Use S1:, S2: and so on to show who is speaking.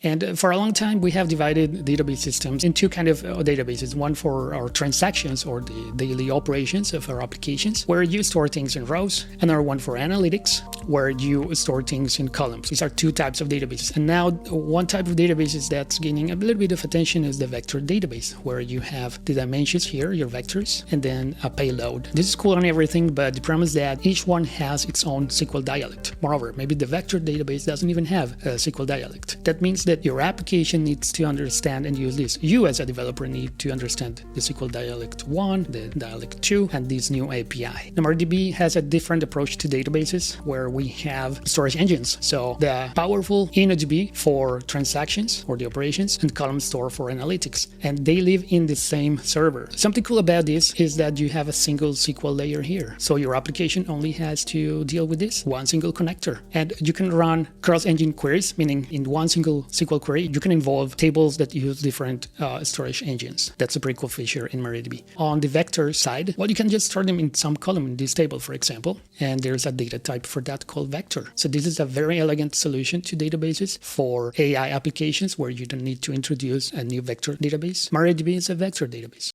S1: And for a long time, we have divided database systems in two kinds of databases. One for our transactions or the daily operations of our applications, where you store things in rows. Another one for analytics, where you store things in columns. These are two types of databases. And now one type of databases that's gaining a little bit of attention is the vector database, where you have the dimensions here, your vectors, and then a payload. This is cool and everything, but the problem is that each one has its own SQL dialect. Moreover, maybe the vector database doesn't even have a SQL dialect. That means that your application needs to understand and use this. You as a developer need to understand the SQL dialect 1, the dialect 2, and this new API. Now, MariaDB has a different approach to databases where we have storage engines. So the powerful InnoDB for transactions or the operations and column store for analytics. And they live in the same server. Something cool about this is that you have a single SQL layer here. So your application only has to deal with this one single connector. And you can run cross-engine queries, meaning in one single SQL query, you can involve tables that use different storage engines. That's a pretty cool feature in MariaDB. On the vector side, well, you can just store them in some column in this table, for example, and there's a data type for that called vector. So this is a very elegant solution to databases for AI applications where you don't need to introduce a new vector database. MariaDB is a vector database.